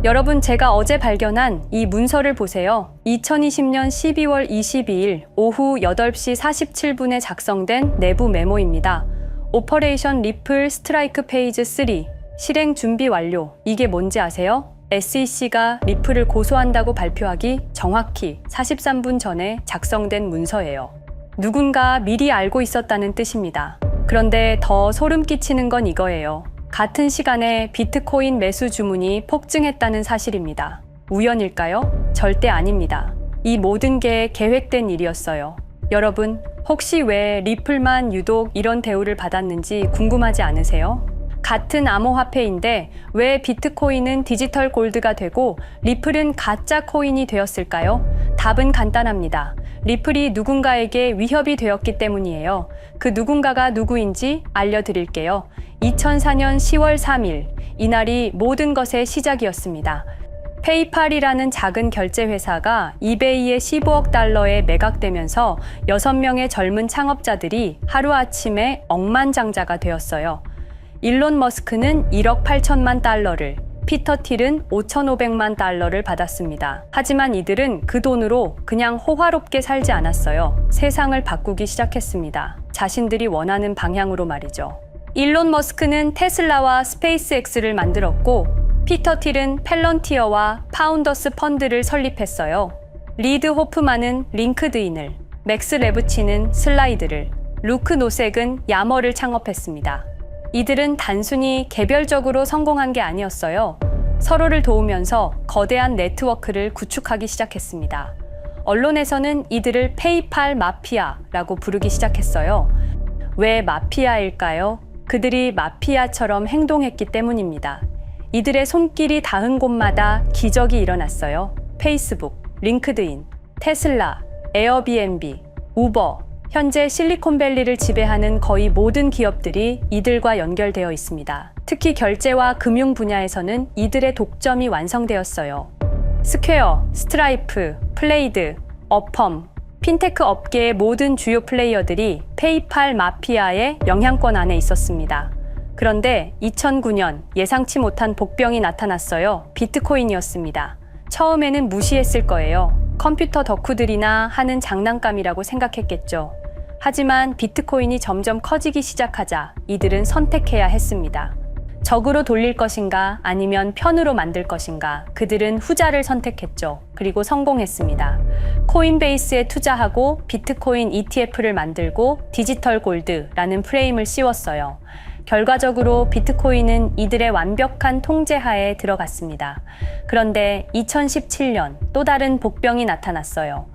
여러분, 제가 어제 발견한 이 문서를 보세요. 2020년 12월 22일 오후 8시 47분에 작성된 내부 메모입니다. 오퍼레이션 리플 스트라이크 페이즈 3 실행 준비 완료. 이게 뭔지 아세요? SEC가 리플을 고소한다고 발표하기 정확히 43분 전에 작성된 문서예요. 누군가 미리 알고 있었다는 뜻입니다. 그런데 더 소름 끼치는 건 이거예요. 같은 시간에 비트코인 매수 주문이 폭증했다는 사실입니다. 우연일까요? 절대 아닙니다. 이 모든 게 계획된 일이었어요. 여러분, 혹시 왜 리플만 유독 이런 대우를 받았는지 궁금하지 않으세요? 같은 암호화폐인데 왜 비트코인은 디지털 골드가 되고 리플은 가짜 코인이 되었을까요? 답은 간단합니다. 리플이 누군가에게 위협이 되었기 때문이에요. 그 누군가가 누구인지 알려드릴게요. 2004년 10월 3일, 이날이 모든 것의 시작이었습니다. 페이팔이라는 작은 결제 회사가 이베이의 15억 달러에 매각되면서 6명의 젊은 창업자들이 하루아침에 억만장자가 되었어요. 일론 머스크는 1억 8천만 달러를, 피터 틸은 5,500만 달러를 받았습니다. 하지만 이들은 그 돈으로 그냥 호화롭게 살지 않았어요. 세상을 바꾸기 시작했습니다. 자신들이 원하는 방향으로 말이죠. 일론 머스크는 테슬라와 스페이스X를 만들었고, 피터 틸은 펠런티어와 파운더스 펀드를 설립했어요. 리드 호프만은 링크드인을, 맥스 레브치는 슬라이드를, 루크 노색은 야머를 창업했습니다. 이들은 단순히 개별적으로 성공한 게 아니었어요. 서로를 도우면서 거대한 네트워크를 구축하기 시작했습니다. 언론에서는 이들을 페이팔 마피아라고 부르기 시작했어요. 왜 마피아일까요? 그들이 마피아처럼 행동했기 때문입니다. 이들의 손길이 닿은 곳마다 기적이 일어났어요. 페이스북, 링크드인, 테슬라, 에어비앤비, 우버, 현재 실리콘밸리를 지배하는 거의 모든 기업들이 이들과 연결되어 있습니다. 특히 결제와 금융 분야에서는 이들의 독점이 완성되었어요. 스퀘어, 스트라이프, 플레이드, 어펌, 핀테크 업계의 모든 주요 플레이어들이 페이팔 마피아의 영향권 안에 있었습니다. 그런데 2009년 예상치 못한 복병이 나타났어요. 비트코인이었습니다. 처음에는 무시했을 거예요. 컴퓨터 덕후들이나 하는 장난감이라고 생각했겠죠. 하지만 비트코인이 점점 커지기 시작하자 이들은 선택해야 했습니다. 적으로 돌릴 것인가 아니면 편으로 만들 것인가, 그들은 후자를 선택했죠. 그리고 성공했습니다. 코인베이스에 투자하고 비트코인 ETF를 만들고 디지털 골드라는 프레임을 씌웠어요. 결과적으로 비트코인은 이들의 완벽한 통제하에 들어갔습니다. 그런데 2017년 또 다른 복병이 나타났어요.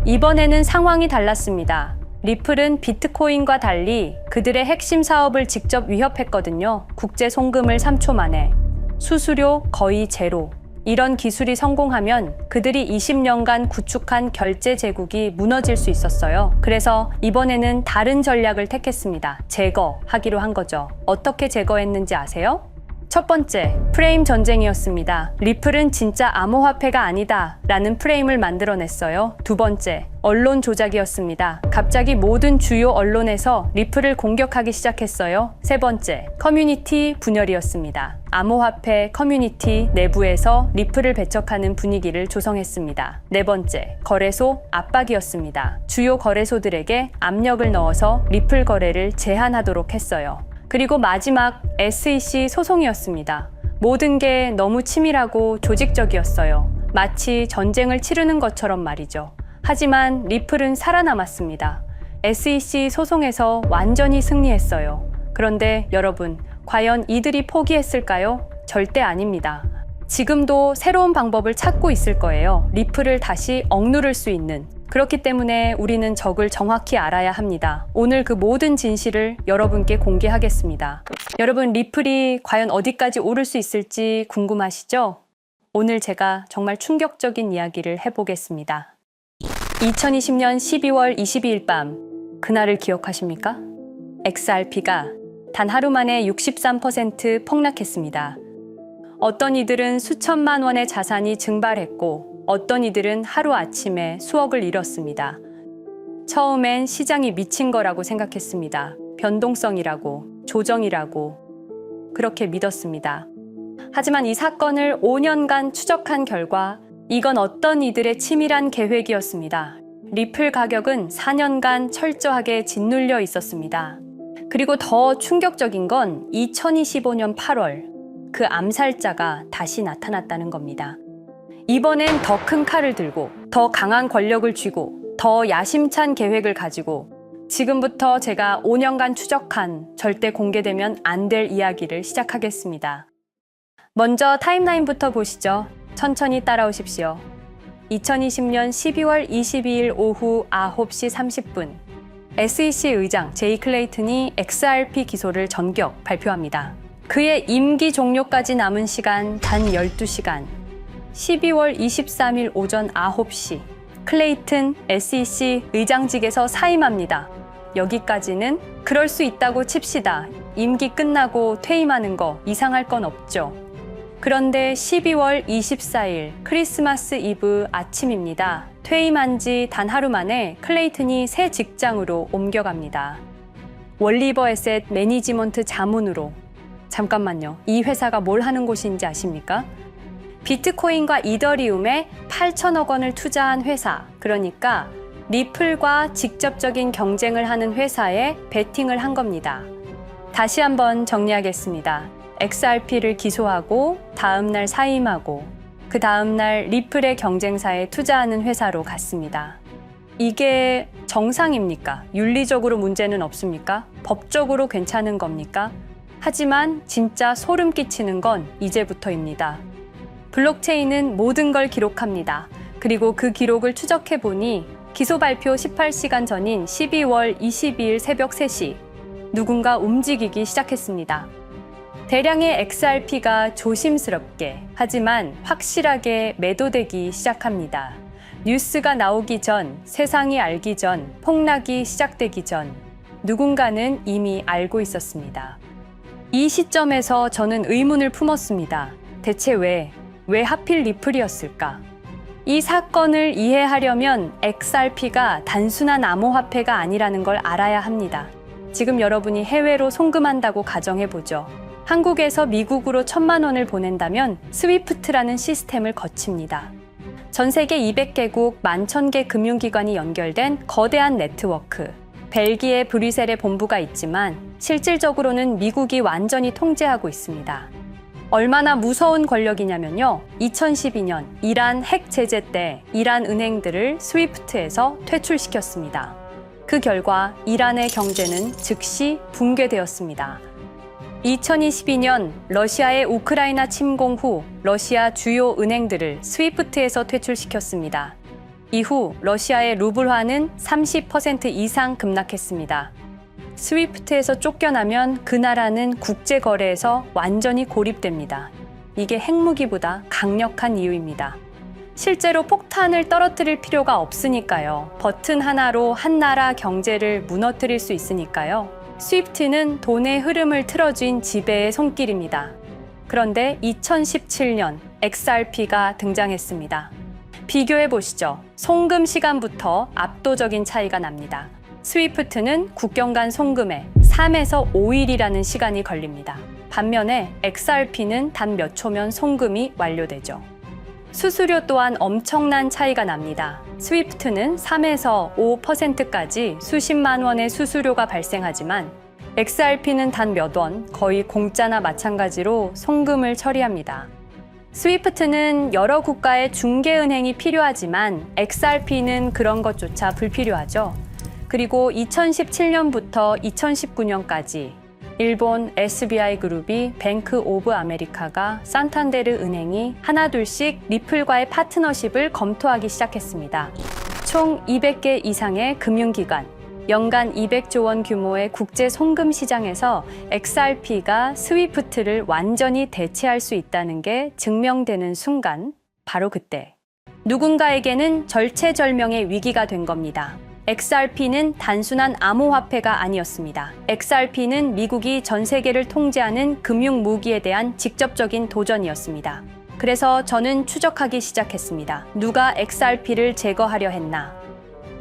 이번에는 상황이 달랐습니다. 리플은 비트코인과 달리 그들의 핵심 사업을 직접 위협했거든요. 국제 송금을 3초 만에. 수수료 거의 제로. 이런 기술이 성공하면 그들이 20년간 구축한 결제 제국이 무너질 수 있었어요. 그래서 이번에는 다른 전략을 택했습니다. 제거하기로 한 거죠. 어떻게 제거했는지 아세요? 첫 번째, 프레임 전쟁이었습니다. 리플은 진짜 암호화폐가 아니다 라는 프레임을 만들어냈어요. 두 번째, 언론 조작이었습니다. 갑자기 모든 주요 언론에서 리플을 공격하기 시작했어요. 세 번째, 커뮤니티 분열이었습니다. 암호화폐 커뮤니티 내부에서 리플을 배척하는 분위기를 조성했습니다. 네 번째, 거래소 압박이었습니다. 주요 거래소들에게 압력을 넣어서 리플 거래를 제한하도록 했어요. 그리고 마지막, SEC 소송이었습니다. 모든 게 너무 치밀하고 조직적이었어요. 마치 전쟁을 치르는 것처럼 말이죠. 하지만 리플은 살아남았습니다. SEC 소송에서 완전히 승리했어요. 그런데 여러분, 과연 이들이 포기했을까요? 절대 아닙니다. 지금도 새로운 방법을 찾고 있을 거예요. 리플을 다시 억누를 수 있는. 그렇기 때문에 우리는 적을 정확히 알아야 합니다. 오늘 그 모든 진실을 여러분께 공개하겠습니다. 여러분, 리플이 과연 어디까지 오를 수 있을지 궁금하시죠? 오늘 제가 정말 충격적인 이야기를 해보겠습니다. 2020년 12월 22일 밤, 그날을 기억하십니까? XRP가 단 하루 만에 63% 폭락했습니다. 어떤 이들은 수천만 원의 자산이 증발했고, 어떤 이들은 하루아침에 수억을 잃었습니다. 처음엔 시장이 미친 거라고 생각했습니다. 변동성이라고, 조정이라고 그렇게 믿었습니다. 하지만 이 사건을 5년간 추적한 결과 이건 어떤 이들의 치밀한 계획이었습니다. 리플 가격은 4년간 철저하게 짓눌려 있었습니다. 그리고 더 충격적인 건 2025년 8월 그 암살자가 다시 나타났다는 겁니다. 이번엔 더 큰 칼을 들고 더 강한 권력을 쥐고 더 야심찬 계획을 가지고 지금부터 제가 5년간 추적한 절대 공개되면 안 될 이야기를 시작하겠습니다. 먼저 타임라인부터 보시죠. 천천히 따라오십시오. 2020년 12월 22일 오후 9시 30분 SEC 의장 제이 클레이튼이 XRP 기소를 전격 발표합니다. 그의 임기 종료까지 남은 시간 단 12시간 12월 23일 오전 9시 클레이튼 SEC 의장직에서 사임합니다. 여기까지는 그럴 수 있다고 칩시다. 임기 끝나고 퇴임하는 거 이상할 건 없죠. 그런데 12월 24일 크리스마스 이브 아침입니다. 퇴임한 지 단 하루 만에 클레이튼이 새 직장으로 옮겨갑니다. 월리버 에셋 매니지먼트 자문으로. 잠깐만요. 이 회사가 뭘 하는 곳인지 아십니까? 비트코인과 이더리움에 8천억 원을 투자한 회사, 그러니까 리플과 직접적인 경쟁을 하는 회사에 베팅을 한 겁니다. 다시 한번 정리하겠습니다. XRP를 기소하고 다음날 사임하고 그 다음날 리플의 경쟁사에 투자하는 회사로 갔습니다. 이게 정상입니까? 윤리적으로 문제는 없습니까? 법적으로 괜찮은 겁니까? 하지만 진짜 소름 끼치는 건 이제부터입니다. 블록체인은 모든 걸 기록합니다. 그리고 그 기록을 추적해 보니 기소 발표 18시간 전인 12월 22일 새벽 3시 누군가 움직이기 시작했습니다. 대량의 XRP가 조심스럽게 하지만 확실하게 매도되기 시작합니다. 뉴스가 나오기 전, 세상이 알기 전, 폭락이 시작되기 전 누군가는 이미 알고 있었습니다. 이 시점에서 저는 의문을 품었습니다. 대체 왜 하필 리플이었을까? 이 사건을 이해하려면 XRP가 단순한 암호화폐가 아니라는 걸 알아야 합니다. 지금 여러분이 해외로 송금한다고 가정해보죠. 한국에서 미국으로 1,000만 원을 보낸다면 스위프트라는 시스템을 거칩니다. 전 세계 200개국 11,000개 금융기관이 연결된 거대한 네트워크. 벨기에 브뤼셀에 본부가 있지만 실질적으로는 미국이 완전히 통제하고 있습니다. 얼마나 무서운 권력이냐면요. 2012년 이란 핵 제재 때 이란 은행들을 스위프트에서 퇴출시켰습니다. 그 결과 이란의 경제는 즉시 붕괴되었습니다. 2022년 러시아의 우크라이나 침공 후 러시아 주요 은행들을 스위프트에서 퇴출시켰습니다. 이후 러시아의 루블화는 30% 이상 급락했습니다. 스위프트에서 쫓겨나면 그 나라는 국제거래에서 완전히 고립됩니다. 이게 핵무기보다 강력한 이유입니다. 실제로 폭탄을 떨어뜨릴 필요가 없으니까요. 버튼 하나로 한 나라 경제를 무너뜨릴 수 있으니까요. 스위프트는 돈의 흐름을 틀어준 지배의 손길입니다. 그런데 2017년 XRP가 등장했습니다. 비교해 보시죠. 송금 시간부터 압도적인 차이가 납니다. 스위프트는 국경 간 송금에 3에서 5일이라는 시간이 걸립니다. 반면에 XRP는 단 몇 초면 송금이 완료되죠. 수수료 또한 엄청난 차이가 납니다. 스위프트는 3에서 5%까지 수십만 원의 수수료가 발생하지만 XRP는 단 몇 원, 거의 공짜나 마찬가지로 송금을 처리합니다. 스위프트는 여러 국가의 중개은행이 필요하지만 XRP는 그런 것조차 불필요하죠. 그리고 2017년부터 2019년까지 일본 SBI 그룹이 뱅크 오브 아메리카가 산탄데르 은행이 하나둘씩 리플과의 파트너십을 검토하기 시작했습니다. 총 200개 이상의 금융기관, 연간 200조 원 규모의 국제 송금 시장에서 XRP가 스위프트를 완전히 대체할 수 있다는 게 증명되는 순간, 바로 그때 누군가에게는 절체절명의 위기가 된 겁니다. XRP는 단순한 암호화폐가 아니었습니다. XRP는 미국이 전 세계를 통제하는 금융 무기에 대한 직접적인 도전이었습니다. 그래서 저는 추적하기 시작했습니다. 누가 XRP를 제거하려 했나?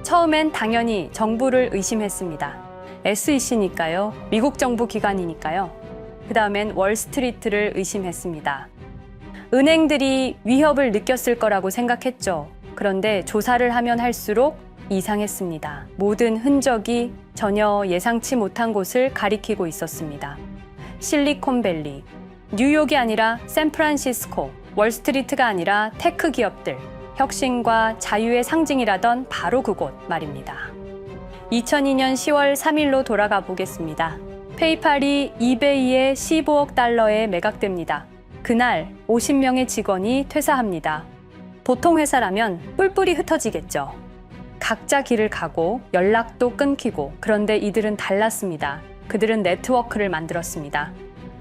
처음엔 당연히 정부를 의심했습니다. SEC니까요. 미국 정부 기관이니까요. 그 다음엔 월스트리트를 의심했습니다. 은행들이 위협을 느꼈을 거라고 생각했죠. 그런데 조사를 하면 할수록 이상했습니다. 모든 흔적이 전혀 예상치 못한 곳을 가리키고 있었습니다. 실리콘밸리, 뉴욕이 아니라 샌프란시스코, 월스트리트가 아니라 테크 기업들, 혁신과 자유의 상징이라던 바로 그곳 말입니다. 2002년 10월 3일로 돌아가 보겠습니다. 페이팔이 이베이에 15억 달러에 매각됩니다. 그날 50명의 직원이 퇴사합니다. 보통 회사라면 뿔뿔이 흩어지겠죠. 각자 길을 가고 연락도 끊기고, 그런데 이들은 달랐습니다. 그들은 네트워크를 만들었습니다.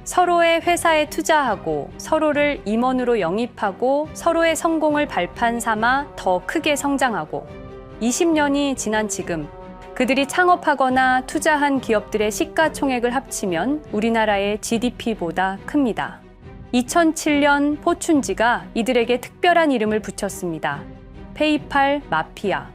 서로의 회사에 투자하고 서로를 임원으로 영입하고 서로의 성공을 발판 삼아 더 크게 성장하고, 20년이 지난 지금 그들이 창업하거나 투자한 기업들의 시가총액을 합치면 우리나라의 GDP보다 큽니다. 2007년 포춘지가 이들에게 특별한 이름을 붙였습니다. 페이팔 마피아.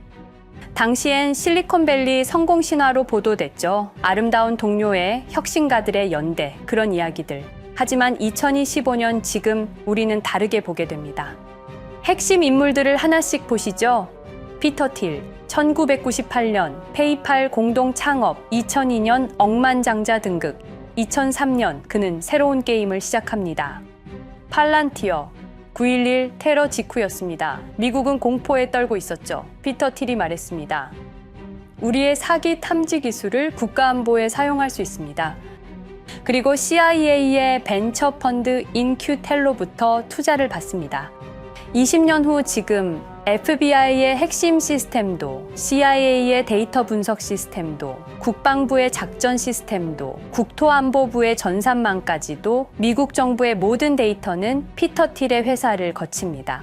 당시엔 실리콘밸리 성공 신화로 보도됐죠. 아름다운 동료의 혁신가들의 연대, 그런 이야기들. 하지만 2025년 지금 우리는 다르게 보게 됩니다. 핵심 인물들을 하나씩 보시죠. 피터 틸, 1998년 페이팔 공동 창업, 2002년 억만장자 등극, 2003년 그는 새로운 게임을 시작합니다. 팔란티어, 9.11 테러 직후였습니다. 미국은 공포에 떨고 있었죠. 피터 틸이 말했습니다. 우리의 사기 탐지 기술을 국가안보에 사용할 수 있습니다. 그리고 CIA의 벤처 펀드 인큐텔로부터 투자를 받습니다. 20년 후 지금 FBI의 핵심 시스템도, CIA의 데이터 분석 시스템도, 국방부의 작전 시스템도, 국토안보부의 전산망까지도 미국 정부의 모든 데이터는 피터 틸의 회사를 거칩니다.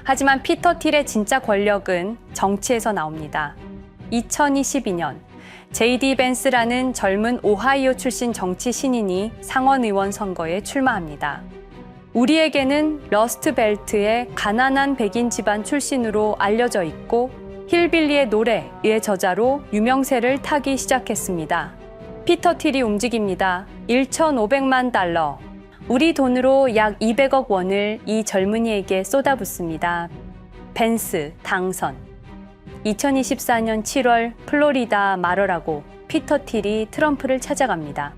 하지만 피터 틸의 진짜 권력은 정치에서 나옵니다. 2022년 JD 벤스라는 젊은 오하이오 출신 정치 신인이 상원의원 선거에 출마합니다. 우리에게는 러스트벨트의 가난한 백인 집안 출신으로 알려져 있고 힐빌리의 노래의 저자로 유명세를 타기 시작했습니다. 피터 틸이 움직입니다. 1,500만 달러, 우리 돈으로 약 200억 원을 이 젊은이에게 쏟아붓습니다. 벤스 당선. 2024년 7월 플로리다 마러라고 피터 틸이 트럼프를 찾아갑니다.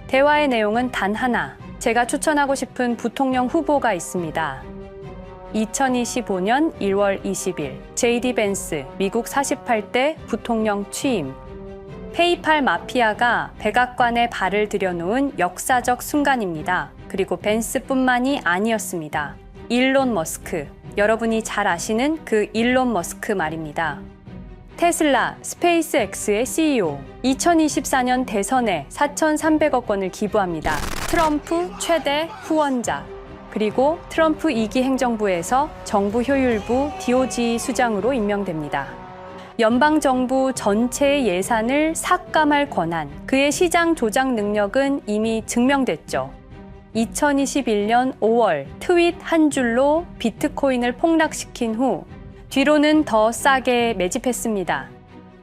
대화의 내용은 단 하나. 제가 추천하고 싶은 부통령 후보가 있습니다. 2025년 1월 20일 JD 벤스 미국 48대 부통령 취임. 페이팔 마피아가 백악관에 발을 들여놓은 역사적 순간입니다. 그리고 벤스뿐만이 아니었습니다. 일론 머스크, 여러분이 잘 아시는 그 일론 머스크 말입니다. 테슬라, 스페이스X의 CEO, 2024년 대선에 4,300억 원을 기부합니다. 트럼프 최대 후원자, 그리고 트럼프 2기 행정부에서 정부 효율부 DOJ 수장으로 임명됩니다. 연방정부 전체의 예산을 삭감할 권한, 그의 시장 조작 능력은 이미 증명됐죠. 2021년 5월 트윗 한 줄로 비트코인을 폭락시킨 후 뒤로는 더 싸게 매집했습니다.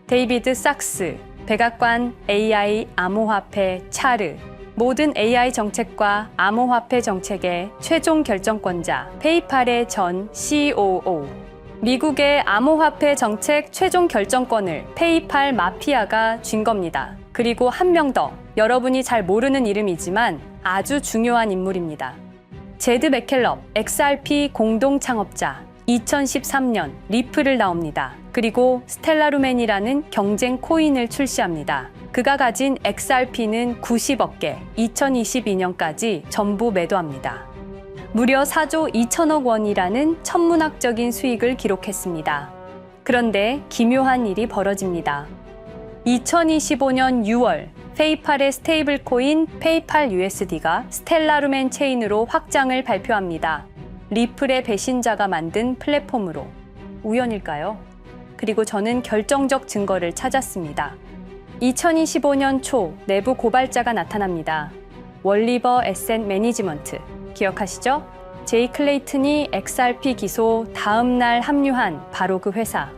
데이비드 sak스, 백악관 AI 암호화폐 차르, 모든 AI 정책과 암호화폐 정책의 최종 결정권자, 페이팔의 전 COO. 미국의 암호화폐 정책 최종 결정권을 페이팔 마피아가 쥔 겁니다. 그리고 한 명 더, 여러분이 잘 모르는 이름이지만 아주 중요한 인물입니다. 제드 맥켈럽, XRP 공동 창업자, 2013년 리플을 나옵니다. 그리고 스텔라루멘이라는 경쟁 코인을 출시합니다. 그가 가진 XRP는 90억 개, 2022년까지 전부 매도합니다. 무려 4조 2천억 원이라는 천문학적인 수익을 기록했습니다. 그런데 기묘한 일이 벌어집니다. 2025년 6월 페이팔의 스테이블 코인 페이팔 USD가 스텔라루멘 체인으로 확장을 발표합니다. 리플의 배신자가 만든 플랫폼으로. 우연일까요? 그리고 저는 결정적 증거를 찾았습니다. 2025년 초 내부 고발자가 나타납니다. 월리버 에셋 매니지먼트. 기억하시죠? 제이 클레이튼이 XRP 기소 다음 날 합류한 바로 그 회사.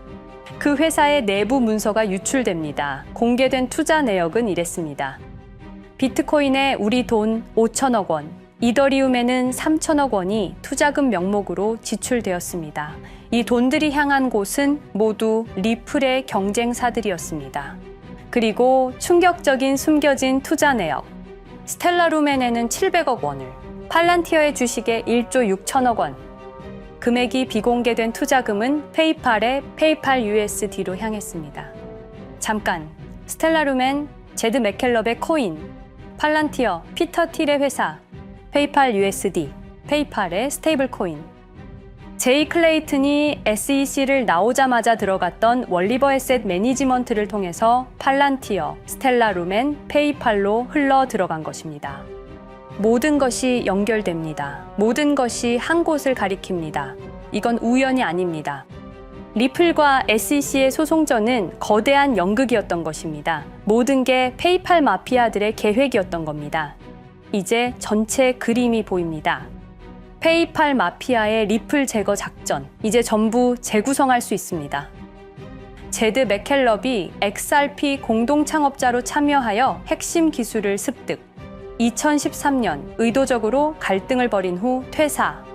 그 회사의 내부 문서가 유출됩니다. 공개된 투자 내역은 이랬습니다. 비트코인에 우리 돈 5천억 원, 이더리움에는 3천억 원이 투자금 명목으로 지출되었습니다. 이 돈들이 향한 곳은 모두 리플의 경쟁사들이었습니다. 그리고 충격적인 숨겨진 투자 내역. 스텔라루멘에는 700억 원을, 팔란티어의 주식에 1조 6천억 원, 금액이 비공개된 투자금은 페이팔의 페이팔 USD로 향했습니다. 잠깐, 스텔라루멘, 제드 맥켈럽의 코인, 팔란티어, 피터 틸의 회사, 페이팔 USD, 페이팔의 스테이블 코인. 제이 클레이튼이 SEC를 나오자마자 들어갔던 월리버 에셋 매니지먼트를 통해서 팔란티어, 스텔라루멘, 페이팔로 흘러 들어간 것입니다. 모든 것이 연결됩니다. 모든 것이 한 곳을 가리킵니다. 이건 우연이 아닙니다. 리플과 SEC의 소송전은 거대한 연극이었던 것입니다. 모든 게 페이팔 마피아들의 계획이었던 겁니다. 이제 전체 그림이 보입니다. 페이팔 마피아의 리플 제거 작전, 이제 전부 재구성할 수 있습니다. 제드 맥켈럽이 XRP 공동 창업자로 참여하여 핵심 기술을 습득. 2013년 의도적으로 갈등을 벌인 후 퇴사.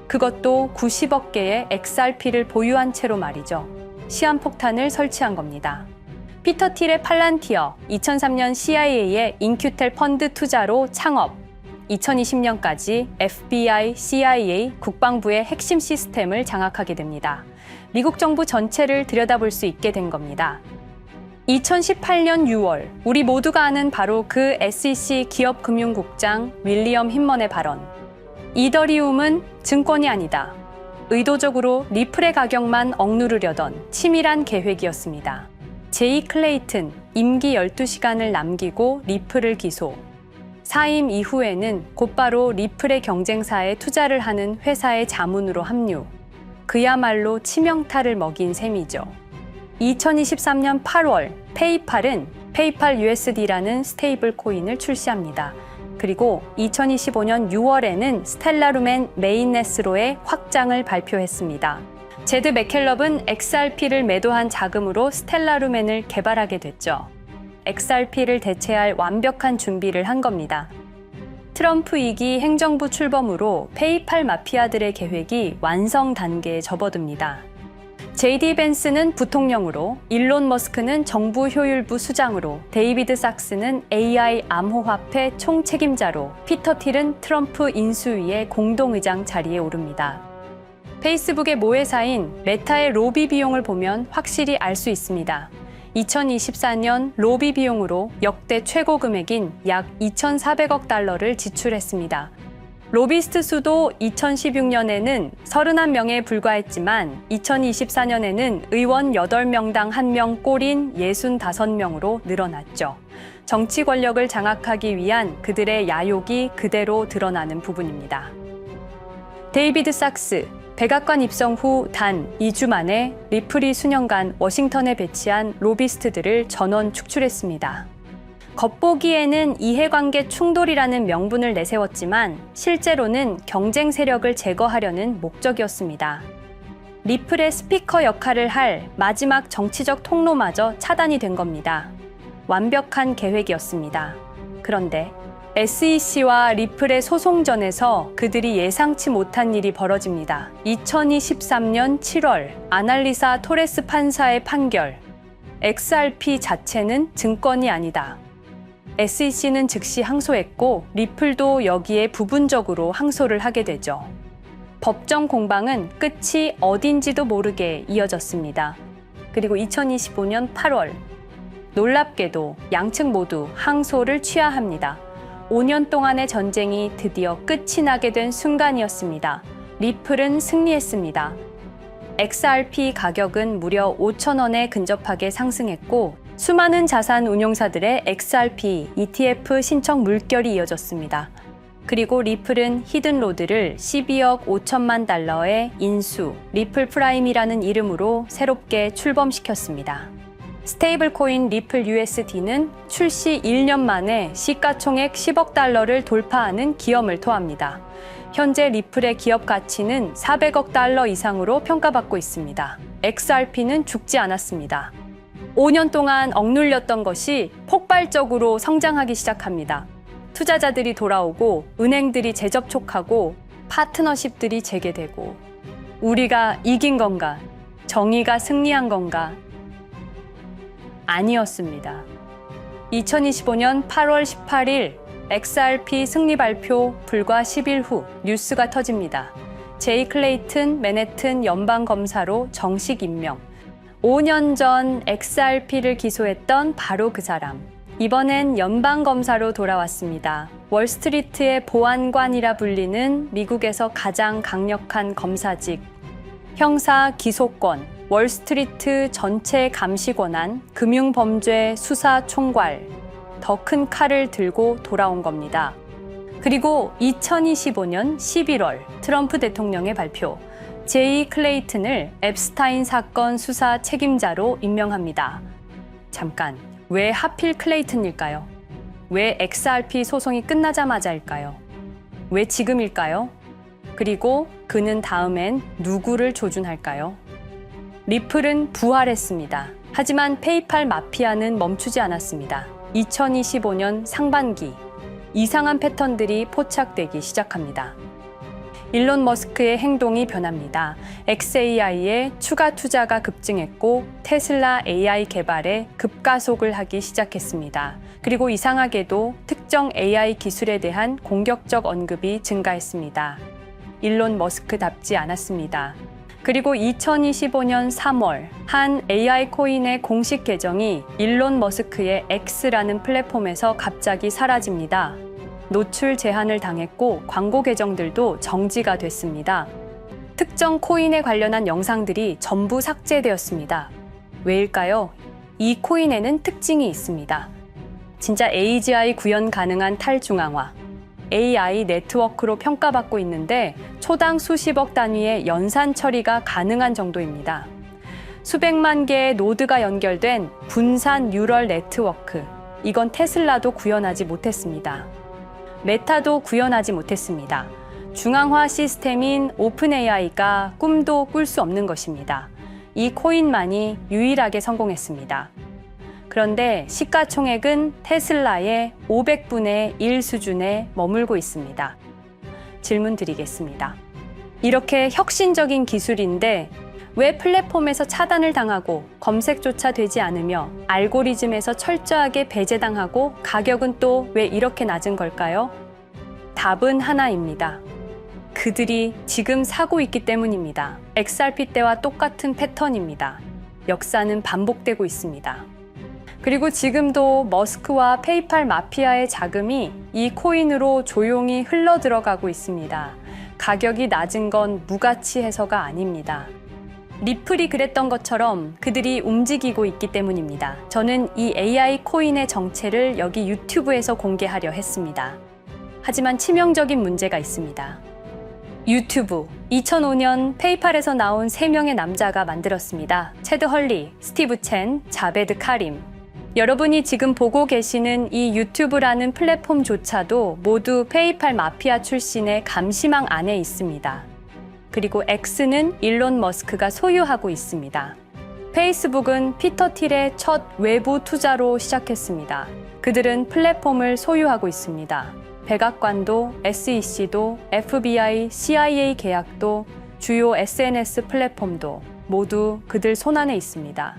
그것도 90억 개의 XRP를 보유한 채로 말이죠. 시한폭탄을 설치한 겁니다. 피터 틸의 팔란티어, 2003년 CIA의 인큐텔 펀드 투자로 창업. 2020년까지 FBI, CIA, 국방부의 핵심 시스템을 장악하게 됩니다. 미국 정부 전체를 들여다볼 수 있게 된 겁니다. 2018년 6월, 우리 모두가 아는 바로 그 SEC 기업금융국장 윌리엄 힌먼의 발언. 이더리움은 증권이 아니다. 의도적으로 리플의 가격만 억누르려던 치밀한 계획이었습니다. 제이 클레이튼, 임기 12시간을 남기고 리플을 기소. 사임 이후에는 곧바로 리플의 경쟁사에 투자를 하는 회사의 자문으로 합류. 그야말로 치명타를 먹인 셈이죠. 2023년 8월, 페이팔은 페이팔 USD라는 스테이블 코인을 출시합니다. 그리고 2025년 6월에는 스텔라루멘 메인넷으로의 확장을 발표했습니다. 제드 맥켈럽은 XRP를 매도한 자금으로 스텔라루멘을 개발하게 됐죠. XRP를 대체할 완벽한 준비를 한 겁니다. 트럼프 2기 행정부 출범으로 페이팔 마피아들의 계획이 완성 단계에 접어듭니다. JD 벤스는 부통령으로, 일론 머스크는 정부 효율부 수장으로, 데이비드 sak스는 AI 암호화폐 총책임자로, 피터 틸은 트럼프 인수위의 공동의장 자리에 오릅니다. 페이스북의 모회사인 메타의 로비 비용을 보면 확실히 알 수 있습니다. 2024년 로비 비용으로 역대 최고 금액인 약 2,400억 달러를 지출했습니다. 로비스트 수도 2016년에는 31명에 불과했지만 2024년에는 의원 8명당 1명 꼴인 65명으로 늘어났죠. 정치 권력을 장악하기 위한 그들의 야욕이 그대로 드러나는 부분입니다. 데이비드 sak스, 백악관 입성 후 단 2주 만에 리플이 수년간 워싱턴에 배치한 로비스트들을 전원 축출했습니다. 겉보기에는 이해관계 충돌이라는 명분을 내세웠지만 실제로는 경쟁 세력을 제거하려는 목적이었습니다. 리플의 스피커 역할을 할 마지막 정치적 통로마저 차단이 된 겁니다. 완벽한 계획이었습니다. 그런데 SEC와 리플의 소송전에서 그들이 예상치 못한 일이 벌어집니다. 2023년 7월 아날리사 토레스 판사의 판결. XRP 자체는 증권이 아니다. SEC는 즉시 항소했고 리플도 여기에 부분적으로 항소를 하게 되죠. 법정 공방은 끝이 어딘지도 모르게 이어졌습니다. 그리고 2025년 8월 놀랍게도 양측 모두 항소를 취하합니다. 5년 동안의 전쟁이 드디어 끝이 나게 된 순간이었습니다. 리플은 승리했습니다. XRP 가격은 무려 5,000원에 근접하게 상승했고 수많은 자산 운용사들의 XRP, ETF 신청 물결이 이어졌습니다. 그리고 리플은 히든로드를 12억 5천만 달러의 인수, 리플 프라임이라는 이름으로 새롭게 출범시켰습니다. 스테이블 코인 리플 USD는 출시 1년 만에 시가총액 10억 달러를 돌파하는 기염을 토합니다. 현재 리플의 기업 가치는 400억 달러 이상으로 평가받고 있습니다. XRP는 죽지 않았습니다. 5년 동안 억눌렸던 것이 폭발적으로 성장하기 시작합니다. 투자자들이 돌아오고 은행들이 재접촉하고 파트너십들이 재개되고 우리가 이긴 건가? 정의가 승리한 건가? 아니었습니다. 2025년 8월 18일 XRP 승리 발표 불과 10일 후 뉴스가 터집니다. 제이 클레이튼 맨해튼 연방검사로 정식 임명. 5년 전 XRP를 기소했던 바로 그 사람. 이번엔 연방검사로 돌아왔습니다. 월스트리트의 보안관이라 불리는 미국에서 가장 강력한 검사직. 형사 기소권, 월스트리트 전체 감시 권한, 금융범죄 수사 총괄. 더 큰 칼을 들고 돌아온 겁니다. 그리고 2025년 11월 트럼프 대통령의 발표. 제이 클레이튼을 앱스타인 사건 수사 책임자로 임명합니다. 잠깐, 왜 하필 클레이튼일까요? 왜 XRP 소송이 끝나자마자일까요? 왜 지금일까요? 그리고 그는 다음엔 누구를 조준할까요? 리플은 부활했습니다. 하지만 페이팔 마피아는 멈추지 않았습니다. 2025년 상반기, 이상한 패턴들이 포착되기 시작합니다. 일론 머스크의 행동이 변합니다. xAI에 추가 투자가 급증했고 테슬라 AI 개발에 급가속을 하기 시작했습니다. 그리고 이상하게도 특정 AI 기술에 대한 공격적 언급이 증가했습니다. 일론 머스크답지 않았습니다. 그리고 2025년 3월 한 AI 코인의 공식 계정이 일론 머스크의 X라는 플랫폼에서 갑자기 사라집니다. 노출 제한을 당했고 광고 계정들도 정지가 됐습니다. 특정 코인에 관련한 영상들이 전부 삭제되었습니다. 왜일까요? 이 코인에는 특징이 있습니다. 진짜 AGI 구현 가능한 탈중앙화, AI 네트워크로 평가받고 있는데 초당 수십억 단위의 연산 처리가 가능한 정도입니다. 수백만 개의 노드가 연결된 분산 뉴럴 네트워크, 이건 테슬라도 구현하지 못했습니다. 메타도 구현하지 못했습니다. 중앙화 시스템인 오픈 AI가 꿈도 꿀 수 없는 것입니다. 이 코인만이 유일하게 성공했습니다. 그런데 시가총액은 테슬라의 500분의 1 수준에 머물고 있습니다. 질문 드리겠습니다. 이렇게 혁신적인 기술인데 왜 플랫폼에서 차단을 당하고 검색조차 되지 않으며 알고리즘에서 철저하게 배제당하고 가격은 또 왜 이렇게 낮은 걸까요? 답은 하나입니다. 그들이 지금 사고 있기 때문입니다. XRP 때와 똑같은 패턴입니다. 역사는 반복되고 있습니다. 그리고 지금도 머스크와 페이팔 마피아의 자금이 이 코인으로 조용히 흘러 들어가고 있습니다. 가격이 낮은 건 무가치해서가 아닙니다. 리플이 그랬던 것처럼 그들이 움직이고 있기 때문입니다. 저는 이 AI 코인의 정체를 여기 유튜브에서 공개하려 했습니다. 하지만 치명적인 문제가 있습니다. 유튜브, 2005년 페이팔에서 나온 3명의 남자가 만들었습니다. 체드 헐리, 스티브 첸, 자베드 카림. 여러분이 지금 보고 계시는 이 유튜브라는 플랫폼조차도 모두 페이팔 마피아 출신의 감시망 안에 있습니다. 그리고 X는 일론 머스크가 소유하고 있습니다. 페이스북은 피터 틸의 첫 외부 투자로 시작했습니다. 그들은 플랫폼을 소유하고 있습니다. 백악관도, SEC도, FBI, CIA 계약도, 주요 SNS 플랫폼도 모두 그들 손안에 있습니다.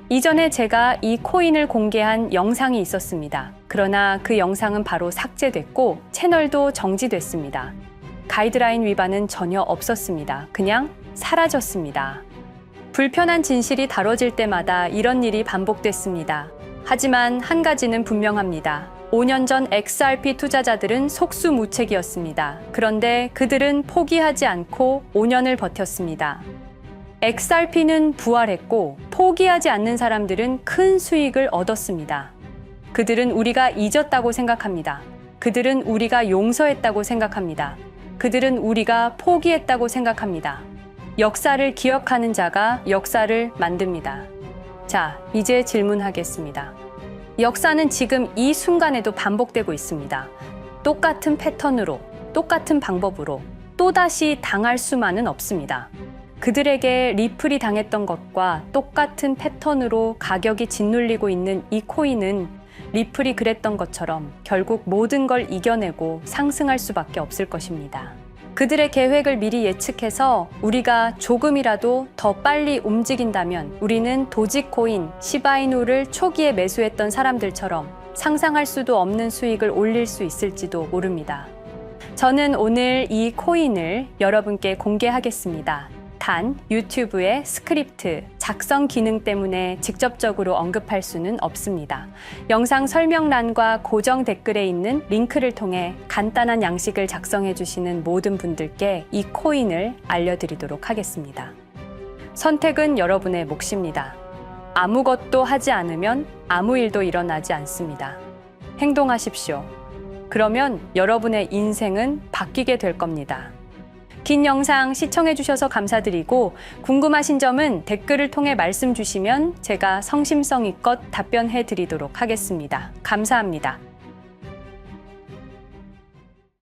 이전에 제가 이 코인을 공개한 영상이 있었습니다. 그러나 그 영상은 바로 삭제됐고 채널도 정지됐습니다. 가이드라인 위반은 전혀 없었습니다. 그냥 사라졌습니다. 불편한 진실이 다뤄질 때마다 이런 일이 반복됐습니다. 하지만 한 가지는 분명합니다. 5년 전 XRP 투자자들은 속수무책이었습니다. 그런데 그들은 포기하지 않고 5년을 버텼습니다. XRP는 부활했고 포기하지 않는 사람들은 큰 수익을 얻었습니다. 그들은 우리가 잊었다고 생각합니다. 그들은 우리가 용서했다고 생각합니다. 그들은 우리가 포기했다고 생각합니다. 역사를 기억하는 자가 역사를 만듭니다. 자, 이제 질문하겠습니다. 역사는 지금 이 순간에도 반복되고 있습니다. 똑같은 패턴으로, 똑같은 방법으로 또다시 당할 수만은 없습니다. 그들에게 리플이 당했던 것과 똑같은 패턴으로 가격이 짓눌리고 있는 이 코인은 리플이 그랬던 것처럼 결국 모든 걸 이겨내고 상승할 수밖에 없을 것입니다. 그들의 계획을 미리 예측해서 우리가 조금이라도 더 빨리 움직인다면 우리는 도지코인, 시바이누를 초기에 매수했던 사람들처럼 상상할 수도 없는 수익을 올릴 수 있을지도 모릅니다. 저는 오늘 이 코인을 여러분께 공개하겠습니다. 단, 유튜브의 스크립트, 작성 기능 때문에 직접적으로 언급할 수는 없습니다. 영상 설명란과 고정 댓글에 있는 링크를 통해 간단한 양식을 작성해 주시는 모든 분들께 이 코인을 알려드리도록 하겠습니다. 선택은 여러분의 몫입니다. 아무것도 하지 않으면 아무 일도 일어나지 않습니다. 행동하십시오. 그러면 여러분의 인생은 바뀌게 될 겁니다. 긴 영상 시청해 주셔서 감사드리고 궁금하신 점은 댓글을 통해 말씀 주시면 제가 성심성의껏 답변해 드리도록 하겠습니다. 감사합니다.